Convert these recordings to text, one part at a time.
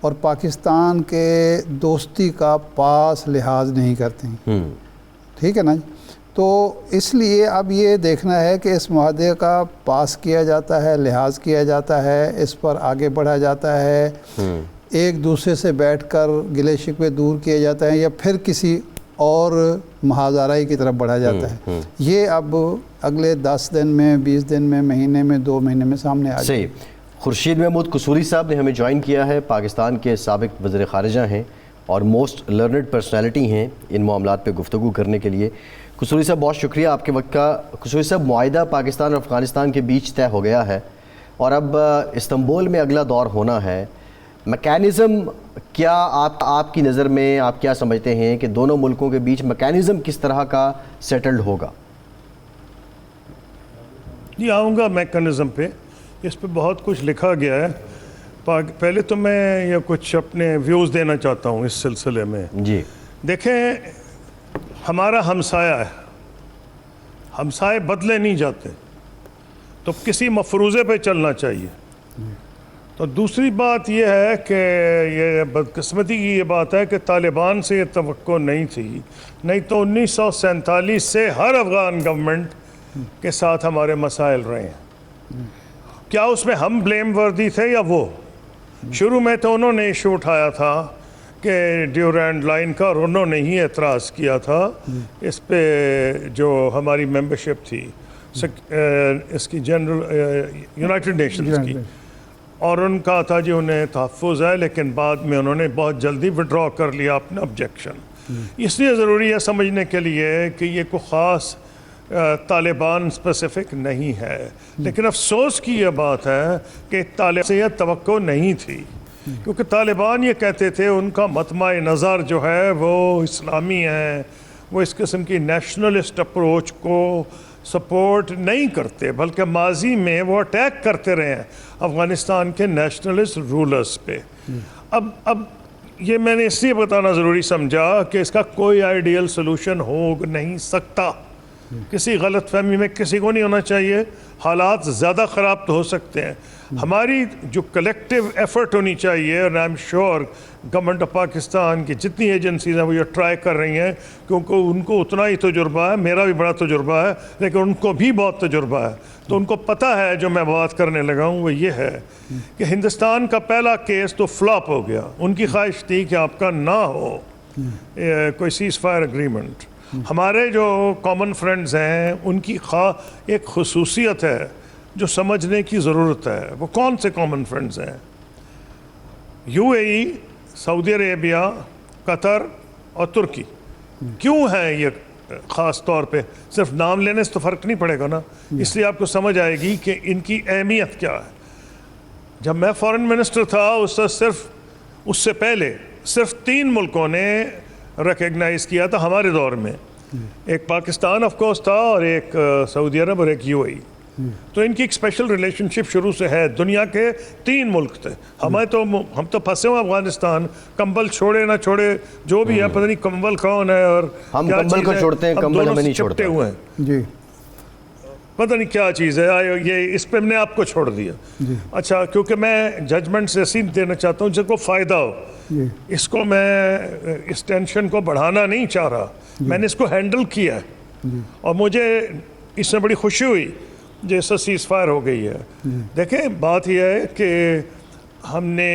اور پاکستان کے دوستی کا پاس لحاظ نہیں کرتے ہیں، ٹھیک ہے نا جی۔ تو اس لیے اب یہ دیکھنا ہے کہ اس معاہدے کا پاس کیا جاتا ہے، لحاظ کیا جاتا ہے، اس پر آگے بڑھا جاتا ہے، ایک دوسرے سے بیٹھ کر گلے شکوے دور کیے جاتے ہیں، یا پھر کسی اور محاذ آرائی کی طرف بڑھا جاتا ہے۔ یہ اب اگلے 10 دن میں، 20 دن میں، مہینے میں، 2 مہینے میں سامنے آ جائے۔ صحیح۔ خورشید محمود قصوری صاحب نے ہمیں جوائن کیا ہے، پاکستان کے سابق وزیر خارجہ ہیں اور موسٹ لرنڈ پرسنالٹی ہیں ان معاملات پہ گفتگو کرنے کے لیے۔ قصوری صاحب بہت شکریہ آپ کے وقت کا۔ قصوری صاحب، معاہدہ پاکستان اور افغانستان کے بیچ طے ہو گیا ہے اور اب استنبول میں اگلا دور ہونا ہے۔ میکینزم کیا آپ کی نظر میں آپ کیا سمجھتے ہیں کہ دونوں ملکوں کے بیچ میکینزم کس طرح کا سیٹلڈ ہوگا؟ جی آؤں گا میکینزم پہ، اس پہ بہت کچھ لکھا گیا ہے۔ پہلے تو میں یہ کچھ اپنے ویوز دینا چاہتا ہوں اس سلسلے میں۔ جی دیکھیں، ہمارا ہمسایہ ہے، ہمسائے بدلے نہیں جاتے، تو کسی مفروضے پہ چلنا چاہیے۔ تو دوسری بات یہ ہے کہ یہ بدقسمتی کی یہ بات ہے کہ طالبان سے یہ توقع نہیں تھی، نہیں تو 1947 سے ہر افغان گورنمنٹ کے ساتھ ہمارے مسائل رہے ہیں۔ کیا اس میں ہم بلیم وردی تھے یا وہ؟ شروع میں تو انہوں نے ایشو اٹھایا تھا کہ ڈیورینڈ لائن کا، اور انہوں نے ہی اعتراض کیا تھا اس پہ جو ہماری ممبرشپ تھی اس کی جنرل یونائٹڈ نیشنز کی، اور ان کا تھا جی انہیں تحفظ ہے، لیکن بعد میں انہوں نے بہت جلدی وڈرا کر لیا اپنا آبجیکشن۔ اس لیے ضروری ہے سمجھنے کے لیے کہ یہ کوئی خاص طالبان اسپیسیفک نہیں ہے، لیکن افسوس کی یہ بات ہے کہ طالبان سے یہ توقع نہیں تھی، کیونکہ طالبان یہ کہتے تھے ان کا مطمع نظر جو ہے وہ اسلامی ہے، وہ اس قسم کی نیشنلسٹ اپروچ کو سپورٹ نہیں کرتے، بلکہ ماضی میں وہ اٹیک کرتے رہے ہیں افغانستان کے نیشنلسٹ رولرز پہ۔ اب یہ میں نے اس لیے بتانا ضروری سمجھا کہ اس کا کوئی آئیڈیل سلوشن ہو نہیں سکتا، کسی غلط فہمی میں کسی کو نہیں ہونا چاہیے، حالات زیادہ خراب تو ہو سکتے ہیں۔ ہماری جو کلیکٹیو ایفرٹ ہونی چاہیے، اور I am sure government of Pakistan کی جتنی ایجنسیز ہیں وہ یہ ٹرائی کر رہی ہیں، کیونکہ ان کو اتنا ہی تجربہ ہے، میرا بھی بڑا تجربہ ہے، لیکن ان کو بھی بہت تجربہ ہے، تو ان کو پتہ ہے جو میں بات کرنے لگا ہوں وہ یہ ہے کہ ہندوستان کا پہلا کیس تو فلاپ ہو گیا۔ ان کی خواہش تھی کہ آپ کا نہ ہو کوئی سیز فائر اگریمنٹ۔ ہمارے جو کامن فرینڈز ہیں ان کی ایک خصوصیت ہے جو سمجھنے کی ضرورت ہے۔ وہ کون سے کامن فرینڈز ہیں؟ یو اے ای، سعودی عربیہ، قطر اور ترکی۔ کیوں ہیں یہ خاص طور پہ؟ صرف نام لینے سے تو فرق نہیں پڑے گا نا، اس لیے آپ کو سمجھ آئے گی کہ ان کی اہمیت کیا ہے۔ جب میں فارن منسٹر تھا اس سے پہلے صرف 3 ملکوں نے ریکگنائز کیا تھا ہمارے دور میں، ایک پاکستان آف کورس تھا، اور ایک سعودی عرب، اور ایک یو اے ای۔ تو ان کی ایک اسپیشل ریلیشن شپ شروع سے ہے۔ دنیا کے 3 ملک تھے، ہم تو پھنسے ہوئے افغانستان، کمبل چھوڑے نہ چھوڑے جو بھی ہے، پتہ نہیں کمبل کون ہے اور ہم کمبل کو چھوڑتے ہیں، کمبل ہمیں نہیں چھوڑتے ہوئے ہیں، جی پتہ نہیں کیا چیز ہے یہ، اس پہ ہم نے آپ کو چھوڑ دیا۔ اچھا، کیونکہ میں ججمنٹ سے اسی دینا چاہتا ہوں جس کو فائدہ ہو، اس کو میں اس ٹینشن کو بڑھانا نہیں چاہ رہا، میں نے اس کو ہینڈل کیا ہے، اور مجھے اس میں بڑی خوشی ہوئی جیسا سیز فائر ہو گئی ہے۔ دیکھیں، بات یہ ہے کہ ہم نے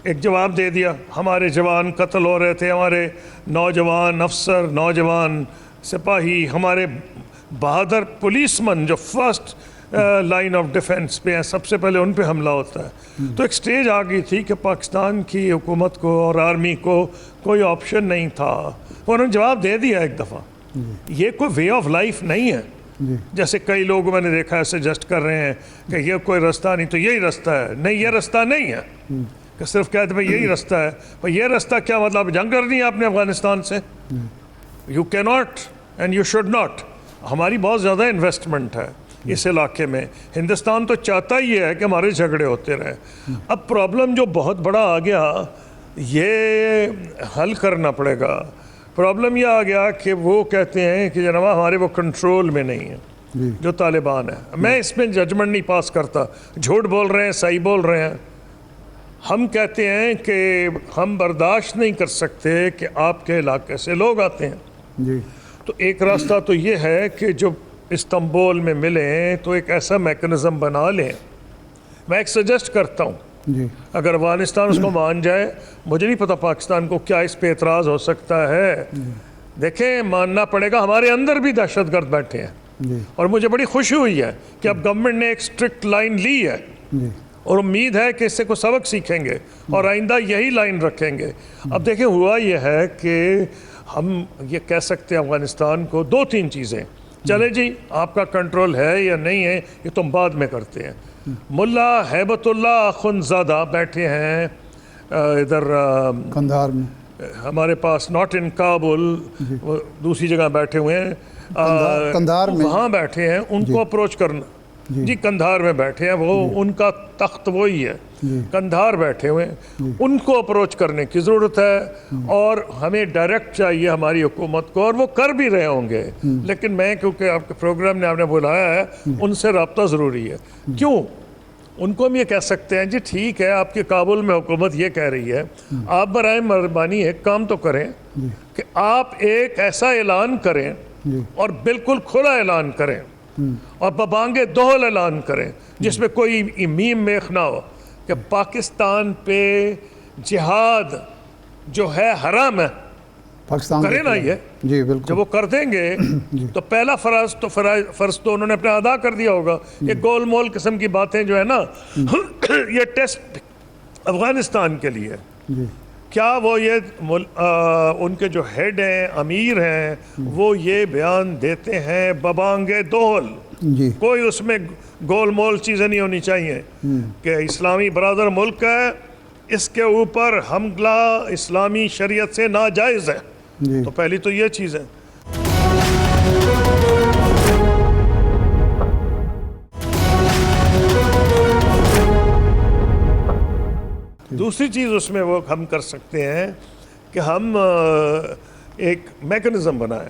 ایک جواب دے دیا، ہمارے جوان قتل ہو رہے تھے، ہمارے نوجوان افسر، نوجوان سپاہی، ہمارے بہادر پولیس مین جو فرسٹ لائن آف ڈیفنس پہ ہیں، سب سے پہلے ان پہ حملہ ہوتا ہے۔ تو ایک سٹیج آ گئی تھی کہ پاکستان کی حکومت کو اور آرمی کو کوئی آپشن نہیں تھا، انہوں نے جواب دے دیا ایک دفعہ۔ یہ کوئی وے آف لائف نہیں ہے، جیسے کئی لوگ میں نے دیکھا ہے سجیسٹ کر رہے ہیں کہ یہ کوئی رستہ نہیں تو یہی رستہ ہے۔ نہیں، یہ رستہ نہیں ہے کہ صرف کہتے ہیں یہی رستہ ہے، پر یہ رستہ کیا مطلب؟ جنگ کرنی ہے آپ نے افغانستان سے؟ یو کی not and you should not. ہماری بہت زیادہ انویسٹمنٹ ہے اس علاقے میں، ہندوستان تو چاہتا ہی ہے کہ ہمارے جھگڑے ہوتے رہیں۔ اب پرابلم جو بہت بڑا آ گیا، یہ حل کرنا پڑے گا۔ پرابلم یہ آ گیا کہ وہ کہتے ہیں کہ جناب ہمارے وہ کنٹرول میں نہیں ہے جو طالبان ہے۔ میں اس میں ججمنٹ نہیں پاس کرتا، جھوٹ بول رہے ہیں، صحیح بول رہے ہیں، ہم کہتے ہیں کہ ہم برداشت نہیں کر سکتے کہ آپ کے علاقے سے لوگ آتے ہیں، جی تو ایک راستہ تو یہ ہے کہ جو استنبول میں ملیں تو ایک ایسا میکنزم بنا لیں. میں ایک سجیسٹ کرتا ہوں، جی اگر افغانستان اس کو مان جائے، مجھے نہیں پتا پاکستان کو کیا اس پہ اعتراض ہو سکتا ہے. دیکھیں ماننا پڑے گا ہمارے اندر بھی دہشت گرد بیٹھے ہیں، جی اور مجھے بڑی خوشی ہوئی ہے کہ اب گورنمنٹ نے ایک سٹرکٹ لائن لی ہے، جی اور امید ہے کہ اس سے کوئی سبق سیکھیں گے اور آئندہ یہی لائن رکھیں گے. اب دیکھیں ہوا یہ ہے کہ ہم یہ کہہ سکتے ہیں افغانستان کو 2-3 چیزیں، چلے جی آپ کا کنٹرول ہے یا نہیں ہے یہ تم بعد میں کرتے ہیں. ملا ہیبت اللہ اخندزادہ بیٹھے ہیں ادھر قندھار میں، ہمارے پاس، ناٹ ان کابل، وہ دوسری جگہ بیٹھے ہوئے ہیں، قندھار میں وہاں بیٹھے ہیں. ان کو اپروچ کرنا، جی قندھار میں بیٹھے ہیں، وہ ان کا تخت وہی ہے، قندھار بیٹھے ہوئے ہیں، ان کو اپروچ کرنے کی ضرورت ہے. اور ہمیں ڈائریکٹ چاہیے ہماری حکومت کو، اور وہ کر بھی رہے ہوں گے، لیکن میں کیونکہ آپ کے پروگرام نے آپ نے بلایا ہے، ان سے رابطہ ضروری ہے. کیوں؟ ان کو ہم یہ کہہ سکتے ہیں جی ٹھیک ہے آپ کے کابل میں حکومت یہ کہہ رہی ہے، آپ برائے مہربانی ایک کام تو کریں کہ آپ ایک ایسا اعلان کریں اور بالکل کھلا اعلان کریں اور ببانگِ دہل اعلان کریں جس میں کوئی میم میخ نہ ہو کہ پاکستان پہ جہاد جو ہے حرام ہے. پاکستان کریں نا یہ، جی بالکل. جب وہ کر دیں گے تو پہلا فرض تو انہوں نے اپنے ادا کر دیا ہوگا. یہ گول مول قسم کی باتیں جو ہے نا، یہ ٹیسٹ افغانستان کے لیے. کیا وہ یہ ان کے جو ہیڈ ہیں، امیر ہیں، وہ یہ بیان دیتے ہیں ببانگِ دہل؟ جی کوئی اس میں گول مول چیزیں نہیں ہونی چاہیے کہ اسلامی برادر ملک ہے، اس کے اوپر حملہ اسلامی شریعت سے ناجائز ہے. جی تو پہلی تو یہ چیز ہے. دوسری چیز اس میں وہ ہم کر سکتے ہیں کہ ہم ایک میکنزم بنائیں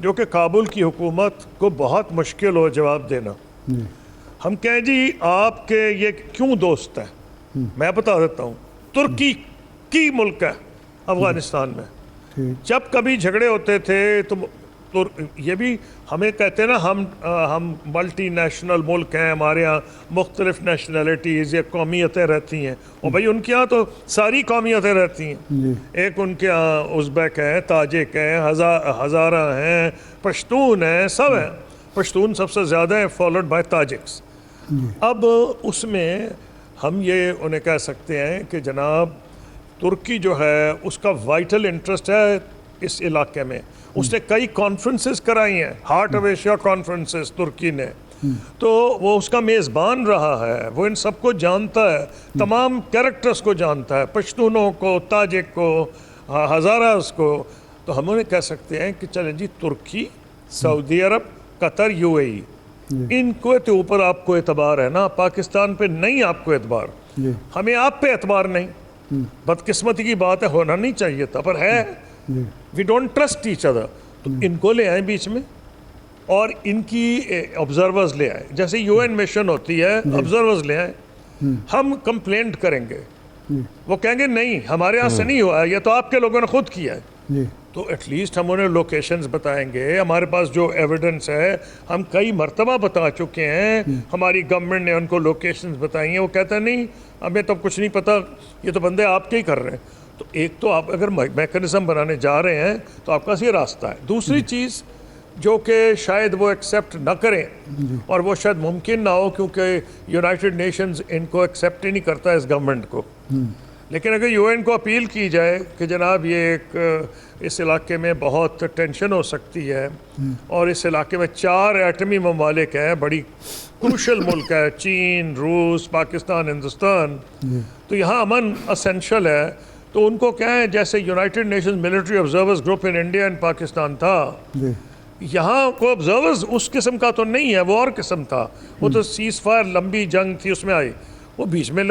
جو کہ کابل کی حکومت کو بہت مشکل ہو جواب دینا. ہم کہیں جی آپ کے یہ کیوں دوست ہیں؟ میں بتا دیتا ہوں، ترکی کی ملک ہے افغانستان میں. جب کبھی جھگڑے ہوتے تھے تو یہ بھی ہمیں کہتے ہیں نا ہم ملٹی نیشنل ملک ہیں، ہمارے ہاں مختلف نیشنلٹیز یا قومیتیں رہتی ہیں. اور بھائی ان کے ہاں تو ساری قومیتیں رہتی ہیں. ایک ان کے ہاں ازبیک ہیں، تاجک ہیں، ہزارہ ہیں، پشتون ہیں، سب ہیں. پشتون سب سے زیادہ ہیں، فالوڈ بائی تاجکس. اب اس میں ہم یہ انہیں کہہ سکتے ہیں کہ جناب ترکی جو ہے اس کا وائٹل انٹرسٹ ہے اس علاقے میں. اس نے کئی کانفرنسز کرائی ہیں، ہارٹ آف ایشیا کانفرنسز ترکی نے، تو وہ اس کا میزبان رہا ہے. وہ ان سب کو جانتا ہے، تمام کیریکٹرز کو جانتا ہے، پشتونوں کو، تاجک کو، ہزاراز کو. تو ہم انہیں کہہ سکتے ہیں کہ چلیں جی ترکی، سعودی عرب، قطر، UAE، ان کو اوپر آپ کو اعتبار ہے نا، پاکستان پہ نہیں آپ کو اعتبار. ہمیں آپ پہ اعتبار نہیں. بدقسمتی کی بات ہے، ہونا نہیں چاہیے تھا پر ہے. We don't trust each other. تو ان کو لے آئیں بیچ میں اور ان کی آبزرورز لے آئیں، جیسے UN مشن ہوتی ہے، آبزرورز لے آئیں. ہم کمپلینٹ کریں گے، وہ کہیں گے نہیں ہمارے ہاں سے نہیں ہوا ہے، یہ تو آپ کے لوگوں نے خود کیا ہے. تو ایٹ لیسٹ ہم انہیں لوکیشنز بتائیں گے. ہمارے پاس جو ایویڈنس ہے ہم کئی مرتبہ بتا چکے ہیں، ہماری گورنمنٹ نے ان کو لوکیشنز بتائی ہیں. وہ کہتا ہے نہیں ہمیں تو کچھ نہیں پتا، یہ تو بندے آپ کے ہی کر رہے ہیں. تو ایک تو آپ اگر میکنزم بنانے جا رہے ہیں تو آپ کا یہ راستہ ہے. دوسری چیز جو کہ شاید وہ ایکسیپٹ نہ کریں، اور وہ شاید ممکن نہ ہو کیونکہ یونائٹڈ نیشنز ان کو ایکسیپٹ ہی نہیں کرتا اس گورنمنٹ کو، لیکن اگر UN کو اپیل کی جائے کہ جناب یہ ایک اس علاقے میں بہت ٹینشن ہو سکتی ہے اور اس علاقے میں 4 ایٹمی ممالک ہیں، بڑی کروشل ملک ہے، چین، روس، پاکستان، ہندوستان، تو یہاں امن اسینشل ہے. تو ان کو کہیں جیسے United nations military observers group in India and Pakistan تھا، یہاں کو آبزرورز اس قسم کا تو نہیں ہے، وہ اور قسم تھا. وہ تو سیز فائر لمبی جنگ تھی اس میں آئی، وہ بیچ میں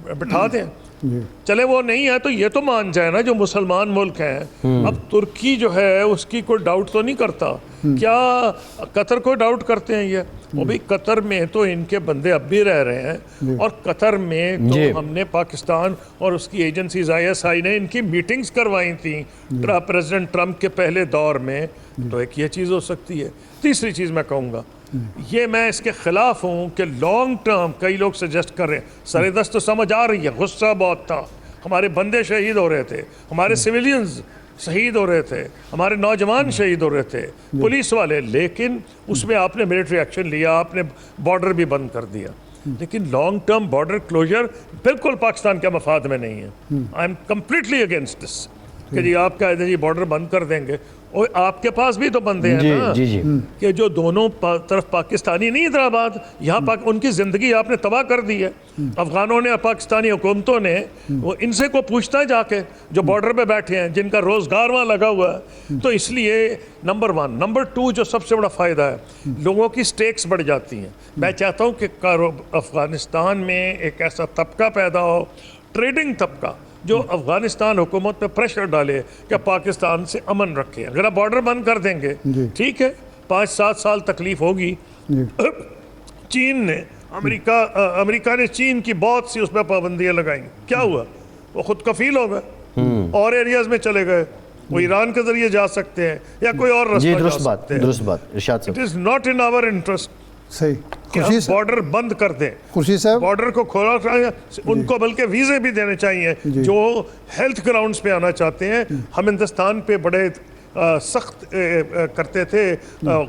بٹھا دیں. جی چلے وہ نہیں ہے تو یہ تو مان جائے نا جو مسلمان ملک ہیں. اب ترکی جو ہے اس کی کوئی ڈاؤٹ تو نہیں کرتا, کیا قطر کو ڈاؤٹ کرتے ہیں یہ؟ وہ بھی قطر میں تو ان کے بندے اب بھی رہ رہے ہیں, اور قطر میں تو ہم نے پاکستان اور اس کی ایجنسیز ISI نے ان کی میٹنگز کروائی تھیں پریزیڈنٹ ٹرمپ کے پہلے دور میں. تو ایک یہ چیز ہو سکتی ہے. تیسری چیز میں کہوں گا, یہ میں اس کے خلاف ہوں کہ لانگ ٹرم کئی لوگ سجیسٹ کر رہے ہیں. سر دست تو سمجھ آ رہی ہے, غصہ بہت تھا, ہمارے بندے شہید ہو رہے تھے, ہمارے سویلینز شہید ہو رہے تھے, ہمارے نوجوان شہید ہو رہے تھے, پولیس والے, لیکن اس میں آپ نے ملٹری ایکشن لیا, آپ نے بارڈر بھی بند کر دیا. لیکن لانگ ٹرم بارڈر کلوجر بالکل پاکستان کے مفاد میں نہیں ہے. I am completely against this کہ جی آپ کا جی بارڈر بند کر دیں گے. اور آپ کے پاس بھی تو بندے ہیں نا کہ جو دونوں طرف پاکستانی نہیں, حیدرآباد یہاں ان کی زندگی آپ نے تباہ کر دی ہے. افغانوں نے, پاکستانی حکومتوں نے, وہ ان سے کو پوچھتا ہے جا کے جو بارڈر پہ بیٹھے ہیں, جن کا روزگار وہاں لگا ہوا ہے. تو اس لیے نمبر 1. نمبر 2 جو سب سے بڑا فائدہ ہے, لوگوں کی سٹیکس بڑھ جاتی ہیں. میں چاہتا ہوں کہ افغانستان میں ایک ایسا طبقہ پیدا ہو, ٹریڈنگ طبقہ, جو افغانستان حکومت پہ پریشر ڈالے کہ پاکستان سے امن رکھے. اگر آپ بارڈر بند کر دیں گے ٹھیک ہے, 5-7 سال تکلیف ہوگی. چین نے, امریکہ نے چین کی بہت سی اس پہ پابندیاں لگائیں. کیا ہوا؟ وہ خود کفیل ہو گئے, اور ایریاز میں چلے گئے. وہ ایران کے ذریعے جا سکتے ہیں یا کوئی اور رستہ جا سکتے ہیں. درست بات ارشاد صاحب. It is not in our interest صحیح کہ ہم بارڈر بند کر دیں. خورشید صاحب بارڈر کو کھولا چاہیے ان کو, بلکہ ویزے بھی دینے چاہیے جو ہیلتھ گراؤنڈز پہ آنا چاہتے ہیں. ہم ہندوستان پہ بڑے سخت کرتے تھے,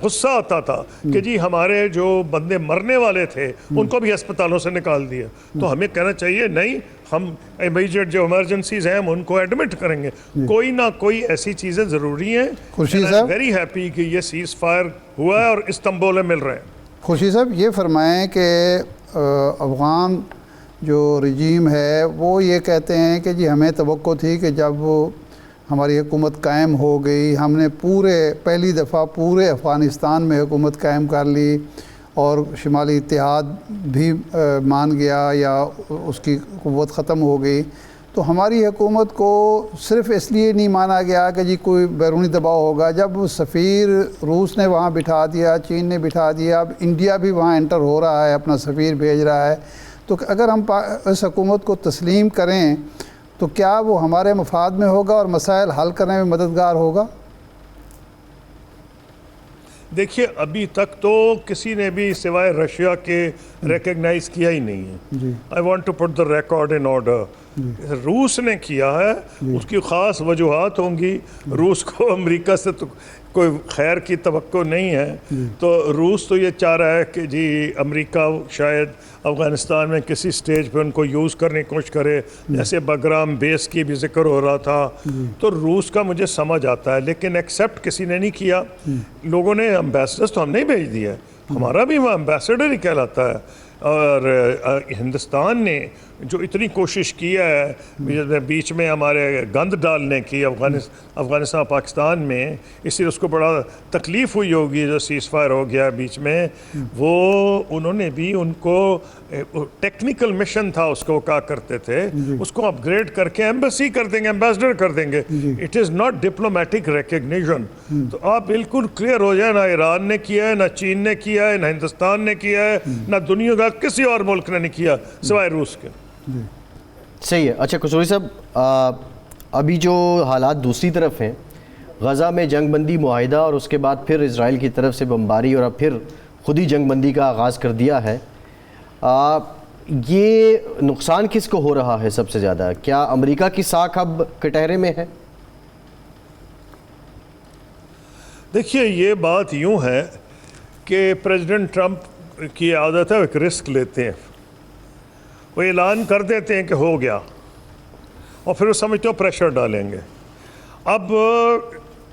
غصہ آتا تھا کہ جی ہمارے جو بندے مرنے والے تھے ان کو بھی ہسپتالوں سے نکال دیا. تو ہمیں کہنا چاہیے نہیں, ہم امیجیٹ جو ایمرجنسیز ہیں ہم ان کو ایڈمٹ کریں گے. کوئی نہ کوئی ایسی چیزیں ضروری ہیں. خورشید صاحب ویری ہیپی کہ یہ سیز فائر ہوا ہے اور استنبول میں مل رہے ہیں. خورشید صاحب یہ فرمائیں کہ افغان جو رجیم ہے وہ یہ کہتے ہیں کہ جی ہمیں توقع تھی کہ جب ہماری حکومت قائم ہو گئی, ہم نے پہلی دفعہ پورے افغانستان میں حکومت قائم کر لی اور شمالی اتحاد بھی مان گیا یا اس کی قوت ختم ہو گئی, تو ہماری حکومت کو صرف اس لیے نہیں مانا گیا کہ جی کوئی بیرونی دباؤ ہوگا. جب سفیر روس نے وہاں بٹھا دیا, چین نے بٹھا دیا, اب انڈیا بھی وہاں انٹر ہو رہا ہے, اپنا سفیر بھیج رہا ہے, تو اگر ہم اس حکومت کو تسلیم کریں تو کیا وہ ہمارے مفاد میں ہوگا اور مسائل حل کرنے میں مددگار ہوگا؟ دیکھیے ابھی تک تو کسی نے بھی سوائے رشیا کے ریکگنائز کیا ہی نہیں ہے. I want to put the record in order. روس نے کیا ہے, اس کی خاص وجوہات ہوں گی. روس کو امریکہ سے تو کوئی خیر کی توقع نہیں ہے, تو روس تو یہ چاہ رہا ہے کہ جی امریکہ شاید افغانستان میں کسی سٹیج پہ ان کو یوز کرنے کی کوشش کرے, جیسے بگرام بیس کی بھی ذکر ہو رہا تھا. تو روس کا مجھے سمجھ آتا ہے, لیکن ایکسیپٹ کسی نے نہیں کیا. لوگوں نے امبیسڈرز تو ہم نہیں بھیج دیا, ہمارا بھی وہ امبیسڈر ہی کہلاتا ہے. اور ہندوستان نے جو اتنی کوشش کی ہے بیچ میں ہمارے گند ڈالنے کی افغانستان پاکستان میں, اس لیے اس کو بڑا تکلیف ہوئی ہوگی جو سیز فائر ہو گیا بیچ میں. وہ انہوں نے بھی ان کو ٹیکنیکل مشن تھا, اس کو کہا کرتے تھے, اس کو اپ گریڈ کر کے ایمبیسی کر دیں گے, ایمبیسڈر کر دیں گے. It is not diplomatic recognition. تو آپ بالکل کلیئر ہو جائے, نہ ایران نے کیا ہے, نہ چین نے کیا ہے, نہ ہندوستان نے کیا ہے, نہ دنیا کا کسی اور ملک نے نہیں کیا سوائے روس کے. صحیح ہے. اچھا قصوری صاحب, ابھی جو حالات دوسری طرف ہیں, غزہ میں جنگ بندی معاہدہ اور اس کے بعد پھر اسرائیل کی طرف سے بمباری اور اب پھر خود ہی جنگ بندی کا آغاز کر دیا ہے, یہ نقصان کس کو ہو رہا ہے سب سے زیادہ؟ کیا امریکہ کی ساکھ اب کٹہرے میں ہے؟ دیکھیے یہ بات یوں ہے کہ پریزیڈنٹ ٹرمپ کی عادت ہے, وہ ایک رسک لیتے ہیں, وہ اعلان کر دیتے ہیں کہ ہو گیا اور پھر وہ سمجھتے ہو پریشر ڈالیں گے. اب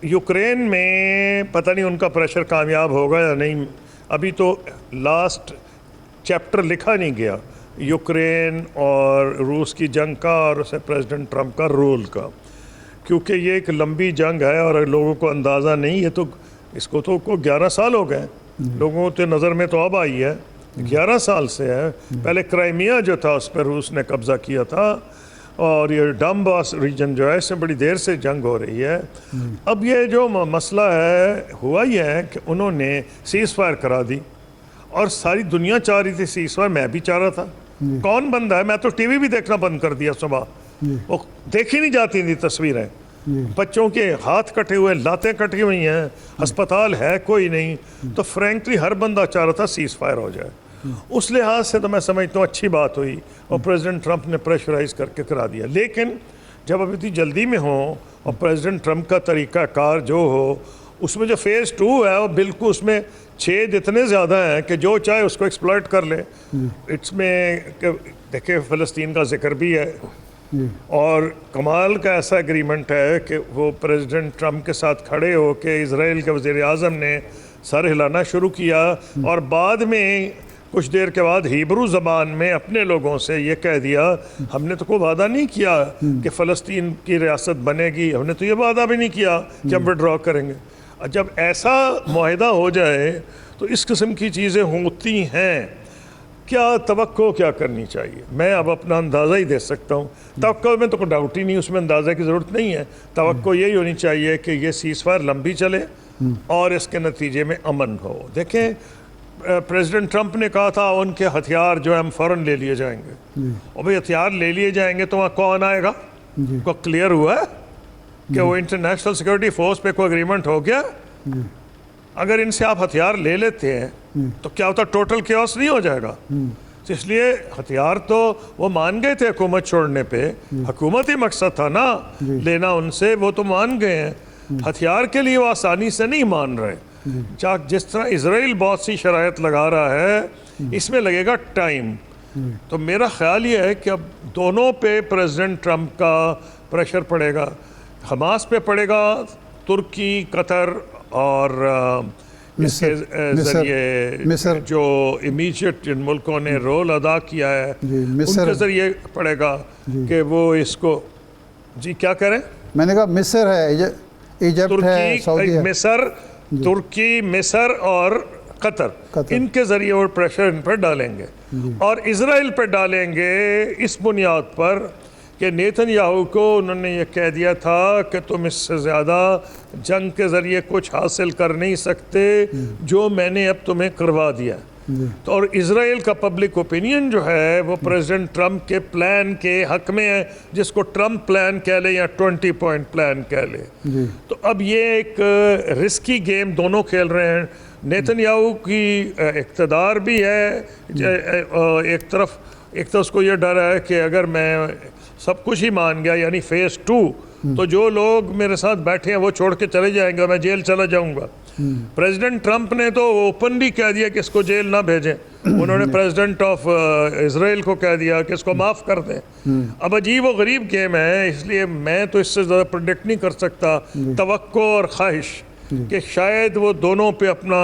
یوکرین میں پتہ نہیں ان کا پریشر کامیاب ہوگا یا نہیں. ابھی تو لاسٹ چیپٹر لکھا نہیں گیا یوکرین اور روس کی جنگ کا اور اسے پریزیڈنٹ ٹرمپ کا رول کا, کیونکہ یہ ایک لمبی جنگ ہے اور لوگوں کو اندازہ نہیں ہے. تو اس کو تو 11 سال ہو گئے, لوگوں کے نظر میں تو اب آئی ہے, 11 سال سے ہے. پہلے کرائمیا جو تھا اس پہ روس نے قبضہ کیا تھا, اور یہ ڈمباس ریجن جو ہے اس میں بڑی دیر سے جنگ ہو رہی ہے. اب یہ جو مسئلہ ہے ہوا یہ ہے کہ انہوں نے سیز فائر کرا دی اور ساری دنیا چاہ رہی تھی سیز فائر, میں بھی چاہ رہا تھا. کون بندہ ہے, میں تو ٹی وی بھی دیکھنا بند کر دیا صبح, وہ دیکھی نہیں جاتی تھی تصویریں, بچوں کے ہاتھ کٹے ہوئے, لاتیں کٹی ہوئی ہیں, ہسپتال ہے کوئی نہیں. تو فرینکلی ہر بندہ چاہ رہا تھا سیز فائر ہو جائے. اس لحاظ سے تو میں سمجھتا ہوں اچھی بات ہوئی اور پریزیڈنٹ ٹرمپ نے پریشرائز کر کے کرا دیا. لیکن جب اب اتنی جلدی میں ہوں اور پریزیڈنٹ ٹرمپ کا طریقہ کار جو ہو, اس میں جو فیز 2 ہے وہ بالکل اس میں چھید اتنے زیادہ ہیں کہ جو چاہے اس کو ایکسپلائٹ کر لے. اس میں دیکھیں فلسطین کا ذکر بھی ہے اور کمال کا ایسا ایگریمنٹ ہے کہ وہ پریزیڈنٹ ٹرمپ کے ساتھ کھڑے ہو کے اسرائیل کے وزیر اعظم نے سر ہلانا شروع کیا اور بعد میں کچھ دیر کے بعد ہیبرو زبان میں اپنے لوگوں سے یہ کہہ دیا ہم نے تو کوئی وعدہ نہیں کیا کہ فلسطین کی ریاست بنے گی, ہم نے تو یہ وعدہ بھی نہیں کیا کہ ہم وڈرا کریں گے. جب ایسا معاہدہ ہو جائے تو اس قسم کی چیزیں ہوتی ہیں. کیا توقع کیا کرنی چاہیے, میں اب اپنا اندازہ ہی دے سکتا ہوں. توقع میں تو کوئی ڈاؤٹ ہی نہیں, اس میں اندازہ کی ضرورت نہیں ہے. توقع یہی ہونی چاہیے کہ یہ سیز فائر لمبی چلے اور اس کے نتیجے میں امن ہو. دیکھیں پریزیڈنٹ ٹرمپ نے کہا تھا ان کے ہتھیار جو ہے ہم فوراً لے لیے جائیں گے. اور بھئی ہتھیار لے لیے جائیں گے تو وہاں کون آئے گا؟ کو کلیئر ہوا ہے کہ وہ انٹرنیشنل سیکورٹی فورس پہ کوئی اگریمنٹ ہو گیا؟ اگر ان سے آپ ہتھیار لے لیتے ہیں تو کیا ہوتا ٹوٹل کیوس نہیں ہو جائے گا؟ اس لیے ہتھیار تو وہ مان گئے تھے حکومت چھوڑنے پہ, حکومت ہی مقصد تھا نا لینا ان سے, وہ تو مان گئے ہیں. ہتھیار کے لیے وہ آسانی سے نہیں مان رہے. جس طرح اسرائیل بہت سی شرائط لگا رہا ہے اس میں لگے گا ٹائم. تو میرا خیال یہ ہے کہ اب دونوں پہ پریزیڈنٹ ٹرمپ کا پریشر پڑے گا. حماس پہ پڑے گا, ترکی, قطر اور اس کے ذریعے جو امیجیٹ جن ملکوں نے رول ادا کیا ہے ان کے ذریعے پڑے گا کہ وہ اس کو جی کیا کریں. میں نے کہا مصر ہے, ایجپٹ ہے, سعودی ہے, مصر, ترکی, مصر اور قطر, ان کے ذریعے وہ پریشر ان پر ڈالیں گے اور اسرائیل پر ڈالیں گے اس بنیاد پر کہ نیتن یاہو کو انہوں نے یہ کہہ دیا تھا کہ تم اس سے زیادہ جنگ کے ذریعے کچھ حاصل کر نہیں سکتے جو میں نے اب تمہیں کروا دیا. تو اور اسرائیل کا پبلک اوپینین جو ہے وہ پریزیڈنٹ ٹرمپ کے پلان کے حق میں ہے, جس کو ٹرمپ پلان کہہ لے یا 20 پوائنٹ پلان کہہ لے. تو اب یہ ایک رسکی گیم دونوں کھیل رہے ہیں. نیتن یاہو کی اقتدار بھی ہے ایک طرف اس کو یہ ڈر ہے کہ اگر میں سب کچھ ہی مان گیا یعنی فیز 2 تو جو لوگ میرے ساتھ بیٹھے ہیں وہ چھوڑ کے چلے جائیں گے, میں جیل چلا جاؤں گا. پریزیڈنٹ ٹرمپ نے تو اوپنلی کہہ دیا کہ اس کو جیل نہ بھیجیں. انہوں نے پریزیڈنٹ آف اسرائیل کو کہہ دیا کہ اس کو معاف کر دیں. اب عجیب و غریب گیم ہے, اس لیے میں تو اس سے زیادہ پریڈکٹ نہیں کر سکتا. توقع اور خواہش کہ شاید وہ دونوں پہ اپنا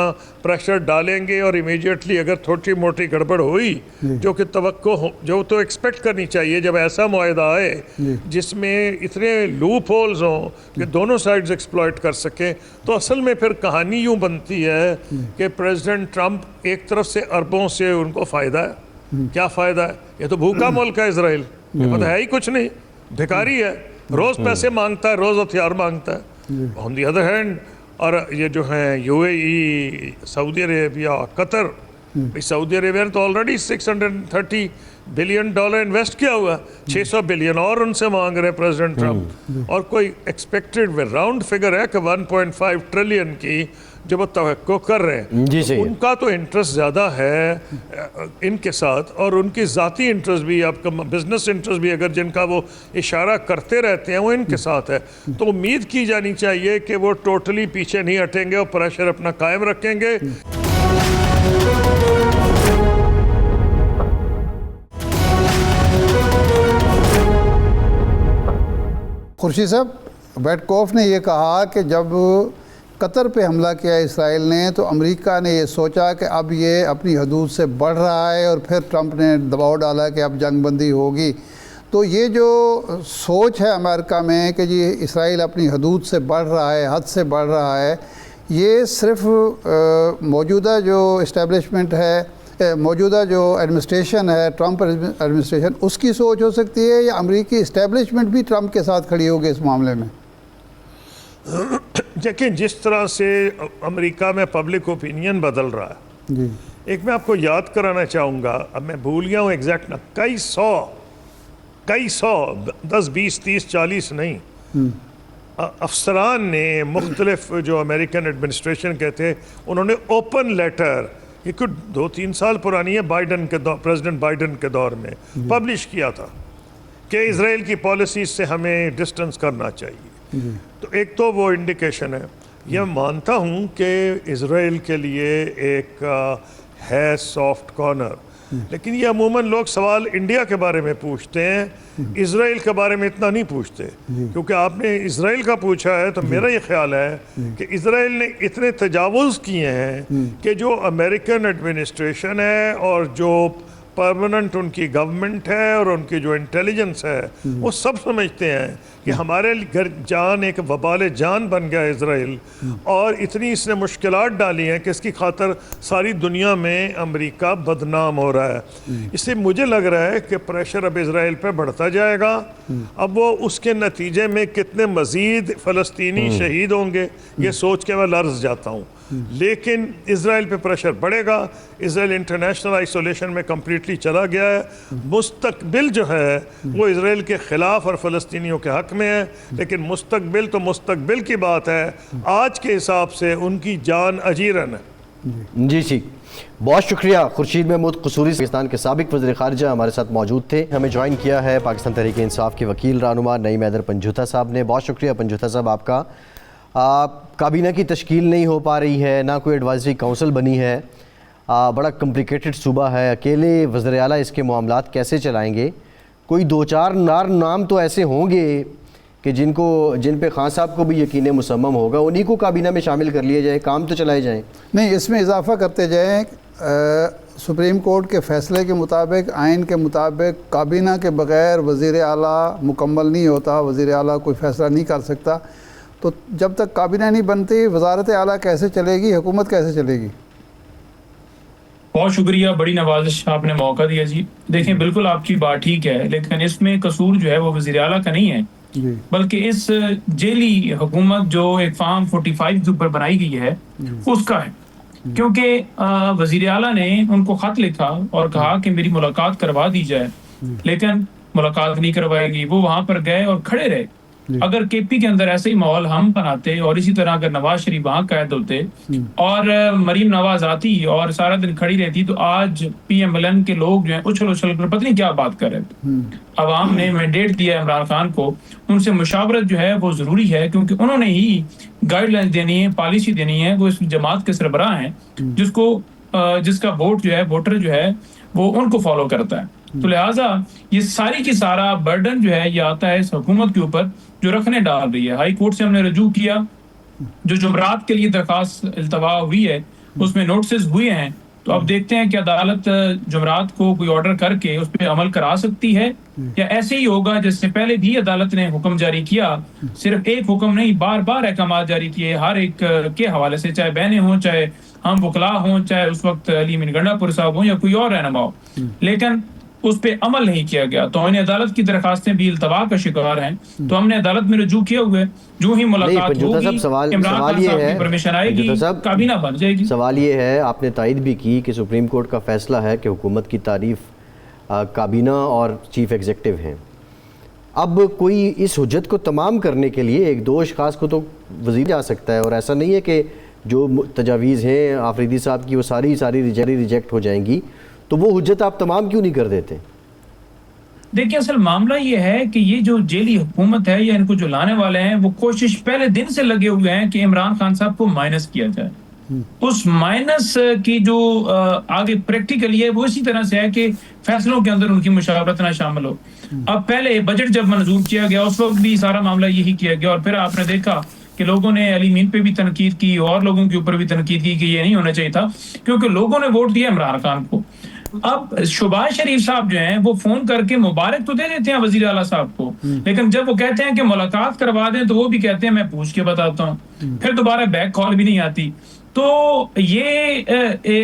پریشر ڈالیں گے اور امیڈیٹلی اگر تھوڑی موٹی گڑبڑ ہوئی جو کہ توقع جو تو ایکسپیکٹ کرنی چاہیے جب ایسا معاہدہ آئے جس میں اتنے لوپ ہولز ہوں کہ دونوں سائڈز ایکسپلائٹ کر سکیں, تو اصل میں پھر کہانی یوں بنتی ہے کہ پریزیڈنٹ ٹرمپ ایک طرف سے اربوں سے ان کو فائدہ ہے. کیا فائدہ ہے؟ یہ تو بھوکا ملک ہے اسرائیل, یہ پتہ ہے ہی کچھ نہیں, بھکاری ہے, روز پیسے مانگتا ہے, روز ہتھیار مانگتا ہے. آن دی ادر ہینڈ اور یہ جو ہیں یو اے ای, سعودی عربیہ, قطر, سعودی عربیہ نے تو آلریڈی $630 بلین انویسٹ کیا ہوا, 600 بلین اور ان سے مانگ رہے پریزیڈنٹ ٹرمپ. اور کوئی ایکسپیکٹڈ راؤنڈ فگر ہے کہ 1.5 ٹریلین کی جو وہ توقع کر رہے ہیں. ان کا تو انٹرسٹ زیادہ ہے ان کے ساتھ, اور ان کی ذاتی انٹرسٹ بھی, آپ کا بزنس انٹرسٹ بھی اگر جن کا وہ اشارہ کرتے رہتے ہیں وہ ان کے ساتھ ہے. تو امید کی جانی چاہیے کہ وہ ٹوٹلی پیچھے نہیں ہٹیں گے اور پریشر اپنا قائم رکھیں گے. خورشید صاحب, بیٹکوف نے یہ کہا کہ جب قطر پہ حملہ کیا اسرائیل نے تو امریکہ نے یہ سوچا کہ اب یہ اپنی حدود سے بڑھ رہا ہے, اور پھر ٹرمپ نے دباؤ ڈالا کہ اب جنگ بندی ہوگی. تو یہ جو سوچ ہے امریکہ میں کہ جی اسرائیل اپنی حدود سے بڑھ رہا ہے, حد سے بڑھ رہا ہے, یہ صرف موجودہ جو اسٹیبلشمنٹ ہے موجودہ جو ایڈمنسٹریشن ہے ٹرمپ ایڈمنسٹریشن اس کی سوچ ہو سکتی ہے یا امریکی اسٹیبلشمنٹ بھی ٹرمپ کے ساتھ کھڑی ہوگی اس معاملے میں؟ دیکھیں جس طرح سے امریکہ میں پبلک اوپینین بدل رہا ہے، جی ایک میں آپ کو یاد کرانا چاہوں گا، اب میں بھول گیا ہوں ایگزیکٹ نا، کئی سو 10 20 30 40 نہیں افسران نے مختلف جو امریکن ایڈمنسٹریشن کے تھے انہوں نے اوپن لیٹر، یہ کچھ 2-3 سال پرانی ہے، پریزیڈنٹ بائیڈن کے دور میں پبلش کیا تھا کہ اسرائیل کی پالیسیز سے ہمیں ڈسٹنس کرنا چاہیے. تو ایک تو وہ انڈیکیشن ہے. یہ مانتا ہوں کہ اسرائیل کے لیے ایک ہے سافٹ کارنر، لیکن یہ عموماً لوگ سوال انڈیا کے بارے میں پوچھتے ہیں، اسرائیل کے بارے میں اتنا نہیں پوچھتے. کیونکہ آپ نے اسرائیل کا پوچھا ہے تو میرا یہ خیال ہے کہ اسرائیل نے اتنے تجاوز کیے ہیں کہ جو امریکن ایڈمنسٹریشن ہے اور جو پرماننٹ ان کی گورنمنٹ ہے اور ان کی جو انٹیلیجنس ہے وہ سب سمجھتے ہیں کہ ہمارے گھر جان ایک وبال جان بن گیا اسرائیل، اور اتنی اس نے مشکلات ڈالی ہیں کہ اس کی خاطر ساری دنیا میں امریکہ بدنام ہو رہا ہے. اس سے مجھے لگ رہا ہے کہ پریشر اب اسرائیل پہ بڑھتا جائے گا. اب وہ اس کے نتیجے میں کتنے مزید فلسطینی شہید ہوں گے یہ سوچ کے میں لرز جاتا ہوں. لیکن اسرائیل پہ پریشر بڑھے گا. اسرائیل انٹرنیشنل آئسولیشن میں کمپلیٹلی چلا گیا ہے. مستقبل جو ہے وہ اسرائیل کے خلاف اور فلسطینیوں کے حق میں ہے، لیکن مستقبل تو مستقبل کی بات ہے. آج کے حساب سے ان کی جان اجیرن ہے. جی بہت شکریہ. خورشید محمود قصوری پاکستان کے سابق وزیر خارجہ ہمارے ساتھ موجود تھے. ہمیں جوائن کیا ہے پاکستان تحریک انصاف کے وکیل رہنما نعیم حیدر پنجوتا صاحب نے. بہت شکریہ پنجوتا صاحب آپ کا. کابینہ کی تشکیل نہیں ہو پا رہی ہے، نہ کوئی ایڈوائزری کونسل بنی ہے، بڑا کمپلیکیٹڈ صوبہ ہے. اکیلے وزیر اعلیٰ اس کے معاملات کیسے چلائیں گے؟ کوئی 2-4 نام تو ایسے ہوں گے کہ جن پہ خان صاحب کو بھی یقین مصمم ہوگا، انہی کو کابینہ میں شامل کر لیا جائے، کام تو چلائے جائیں. نہیں، اس میں اضافہ کرتے جائیں. سپریم کورٹ کے فیصلے کے مطابق، آئین کے مطابق کابینہ کے بغیر وزیر اعلیٰ مکمل نہیں ہوتا، وزیر اعلیٰ کوئی فیصلہ نہیں کر سکتا. تو جب تک کابینہ نہیں بنتی وزارت اعلیٰ کیسے چلے گی، حکومت کیسے چلے گی؟ بہت شکریہ، بڑی نوازش آپ نے موقع دیا جی. دیکھیں بالکل آپ کی بات ٹھیک ہے، لیکن اس میں قصور جو ہے وہ وزیر اعلیٰ کا نہیں ہے، بلکہ اس جیلی حکومت جو ایک فارم 45 کے اوپر بنائی گئی ہے اس کا ہے. کیونکہ وزیر اعلیٰ نے ان کو خط لکھا اور کہا کہ میری ملاقات کروا دی جائے، لیکن ملاقات نہیں کروائی گئی. وہ وہاں پر گئے اور کھڑے رہے. اگر کے پی کے اندر ایسے ہی ماحول ہم بناتے اور اسی طرح اگر نواز شریف وہاں قید ہوتے اور مریم نواز آتی اور سارا دن کھڑی رہتی تو آج پی ایم ایل این کے لوگ جو ہیں اچھل کر پتہ نہیں کیا بات کر رہے تھے. عوام نے مینڈیٹ دیا عمران خان کو، ان سے مشاورت جو ہے وہ ضروری ہے، کیونکہ انہوں نے ہی گائیڈ لائن دینی ہے، پالیسی دینی ہے. وہ اس جماعت کے سربراہ ہیں جس کا ووٹ جو ہے ووٹر جو ہے وہ ان کو فالو کرتا ہے. تو لہٰذا یہ ساری کی سارا برڈن جو ہے یہ آتا ہے اس حکومت کے اوپر جو رکھنے ڈال رہی ہے. ہائی کورٹ سے ہم نے رجوع کیا، جو جمعرات کے لیے درخواست التوا ہوئی ہے اس میں نوٹسز ہوئے ہیں. تو اب دیکھتے ہیں کہ عدالت جمعرات کو کوئی آرڈر کر کے اس پہ عمل کرا سکتی ہے یا ایسے ہی ہوگا جس سے پہلے بھی عدالت نے حکم جاری کیا. صرف ایک حکم نہیں، بار بار احکامات جاری کیے ہر ایک کے حوالے سے، چاہے بہنیں ہوں، چاہے ہم وکلا ہوں، چاہے اس وقت علی امین گنڈا پور صاحب ہوں یا کوئی اور رہنما ہو، لیکن اس پہ عمل نہیں کیا گیا. تو انہیں عدالت کی درخواستیں بھی التوا کا شکار ہیں. تو ہم نے عدالت میں رجوع کیا ہوئے، جو ہی ملاقات ہوگی عمران خان صاحب کی پرمیشن آئے گی، کابینہ بن جائے گی. سوال یہ ہے، آپ نے تائید بھی کی کہ سپریم کورٹ کا فیصلہ ہے کہ حکومت کی تعریف کابینہ اور چیف ایگزیکٹو ہیں. اب کوئی اس حجت کو تمام کرنے کے لیے ایک دو اشخاص کو تو وزیر جا سکتا ہے، اور ایسا نہیں ہے کہ جو تجاویز ہیں آفریدی صاحب کی وہ ساری ریجیکٹ ہو جائیں گی. تو وہ حجت آپ تمام کیوں نہیں کر دیتے؟ دیکھیں اصل معاملہ یہ ہے کہ یہ جو جیلی حکومت ہے یا ان کو جو لانے والے ہیں وہ کوشش پہلے دن سے لگے ہوئے ہیں کہ عمران خان صاحب کو مائنس کیا جائے. اس مائنس کی جو آگے پریکٹیکلی ہے وہ اسی طرح سے ہے کہ فیصلوں کے اندر ان کی مشاورت نہ شامل ہو. اب پہلے بجٹ جب منظور کیا گیا اس وقت بھی سارا معاملہ یہی کیا گیا، اور پھر آپ نے دیکھا کہ لوگوں نے علی مین پہ بھی تنقید کی اور لوگوں کے اوپر بھی تنقید کی کہ یہ نہیں ہونا چاہیے تھا، کیونکہ لوگوں نے ووٹ دیا عمران خان کو. اب شہباز شریف صاحب جو ہیں وہ فون کر کے مبارک تو دے دیتے ہیں وزیر اعلیٰ صاحب کو، لیکن جب وہ کہتے ہیں کہ ملاقات کروا دیں تو وہ بھی کہتے ہیں میں پوچھ کے بتاتا ہوں. پھر دوبارہ بیک کال بھی نہیں آتی. تو یہ